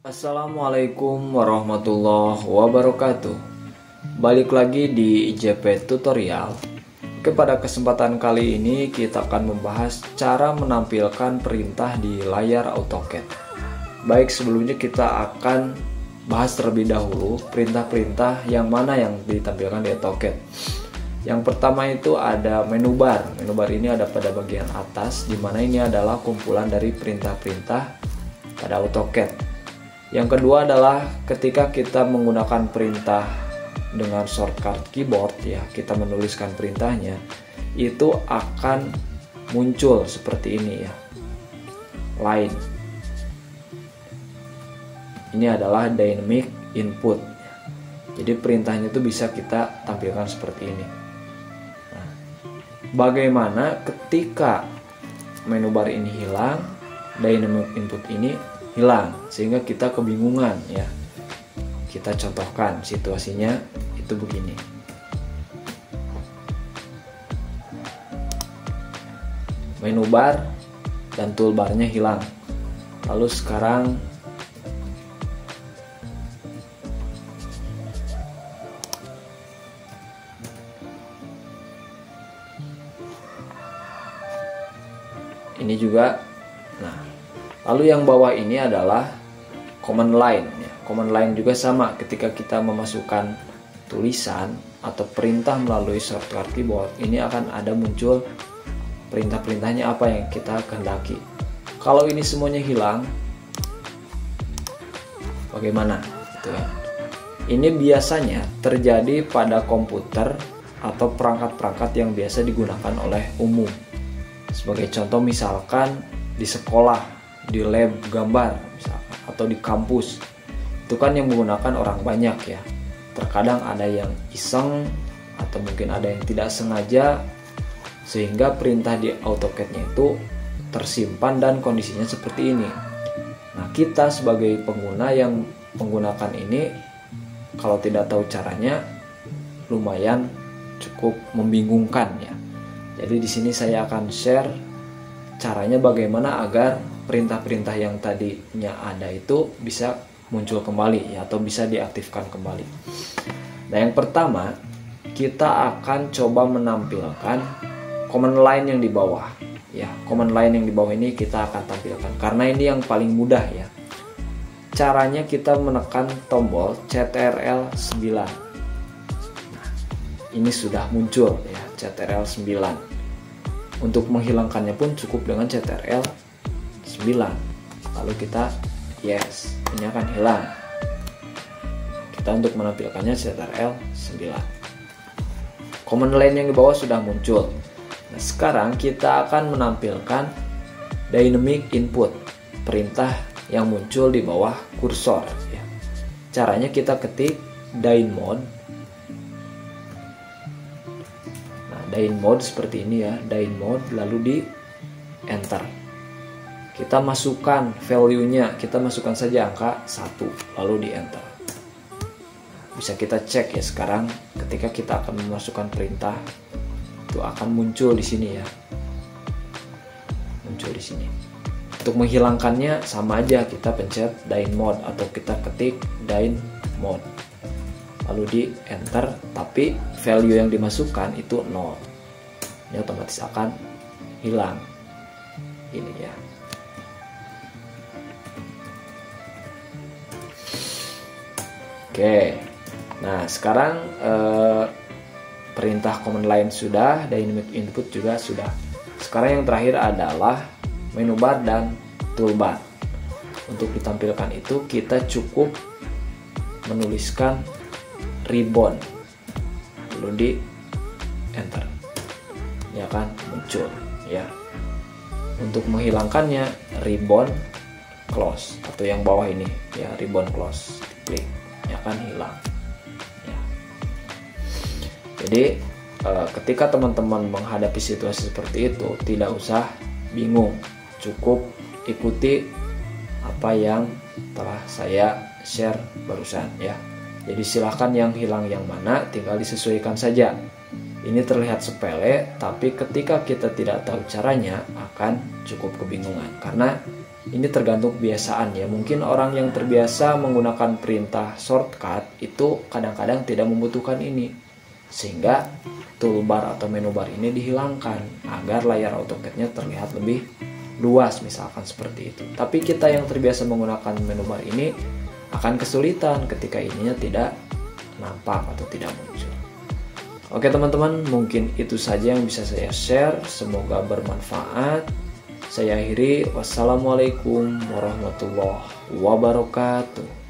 Assalamualaikum warahmatullahi wabarakatuh. Balik lagi di IJP Tutorial. Pada kesempatan kali ini kita akan membahas cara menampilkan perintah di layar AutoCAD. Baik, sebelumnya kita akan bahas terlebih dahulu perintah-perintah yang mana yang ditampilkan di AutoCAD. Yang pertama itu ada menu bar. Menu bar ini ada pada bagian atas, di mana ini adalah kumpulan dari perintah-perintah pada AutoCAD. Yang kedua adalah ketika kita menggunakan perintah dengan shortcut keyboard, ya, kita menuliskan perintahnya, itu akan muncul seperti ini, ya, line. Ini adalah dynamic input. Jadi perintahnya itu bisa kita tampilkan seperti ini. Nah, bagaimana ketika menu bar ini hilang, dynamic input ini hilang, sehingga kita kebingungan, ya. Kita contohkan situasinya itu begini. Menu bar dan toolbarnya hilang. Lalu sekarang ini juga. Nah, lalu yang bawah ini adalah command line, ya. Command line juga sama, ketika kita memasukkan tulisan atau perintah melalui shortcut keyboard, ini akan ada muncul perintah-perintahnya apa yang kita kehendaki. Kalau ini semuanya hilang, bagaimana? Gitu ya. Ini biasanya terjadi pada komputer atau perangkat-perangkat yang biasa digunakan oleh umum. Sebagai contoh, misalkan di sekolah, di lab gambar misalkan, atau di kampus, itu kan yang menggunakan orang banyak, ya. Terkadang ada yang iseng atau mungkin ada yang tidak sengaja, sehingga perintah di AutoCAD-nya itu tersimpan dan kondisinya seperti ini. Nah, kita sebagai pengguna yang menggunakan ini, kalau tidak tahu caranya, lumayan cukup membingungkan, ya. Jadi di sini saya akan share caranya bagaimana agar perintah-perintah yang tadinya ada itu bisa muncul kembali, ya, atau bisa diaktifkan kembali. Nah, yang pertama kita akan coba menampilkan command line yang di bawah, ya. Command line yang di bawah ini kita akan tampilkan karena ini yang paling mudah, ya. Caranya kita menekan tombol CTRL 9. Nah, ini sudah muncul, ya, CTRL 9. Untuk menghilangkannya pun cukup dengan CTRL 9. Lalu kita yes, ini akan hilang. Kita untuk menampilkannya CTRL 9. Command line yang di bawah sudah muncul. Nah, sekarang kita akan menampilkan dynamic input, perintah yang muncul di bawah kursor, ya. Caranya kita ketik dynmod. Nah, dynmod seperti ini, ya, dynmod, lalu di enter. Kita masukkan value-nya, kita masukkan saja angka 1, lalu di enter. Bisa kita cek, ya, sekarang ketika kita akan memasukkan perintah, itu akan muncul di sini, ya. Muncul di sini. Untuk menghilangkannya sama aja, kita pencet dynmod atau kita ketik dynmod. Lalu di enter, tapi value yang dimasukkan itu 0. Ini otomatis akan hilang. Ini, ya. Oke, nah sekarang perintah command line sudah, dynamic input juga sudah. Sekarang yang terakhir adalah menu bar dan toolbar. Untuk ditampilkan itu kita cukup menuliskan ribbon, lalu di enter, ini akan muncul, ya. Untuk menghilangkannya ribbon close atau yang bawah ini, ya, ribbon close, klik. Akan hilang, ya. Jadi ketika teman-teman menghadapi situasi seperti itu, tidak usah bingung, cukup ikuti apa yang telah saya share barusan, ya. Jadi silahkan yang hilang yang mana tinggal disesuaikan saja. Ini terlihat sepele, tapi ketika kita tidak tahu caranya akan cukup kebingungan, karena Ini tergantung kebiasaan ya. Mungkin orang yang terbiasa menggunakan perintah shortcut itu kadang-kadang tidak membutuhkan ini, sehingga toolbar atau menu bar ini dihilangkan agar layar AutoCAD-nya terlihat lebih luas, misalkan seperti itu. Tapi kita yang terbiasa menggunakan menu bar ini akan kesulitan ketika ininya tidak nampak atau tidak muncul. Oke teman-teman, mungkin itu saja yang bisa saya share. Semoga bermanfaat. Saya akhiri. Wassalamualaikum warahmatullahi wabarakatuh.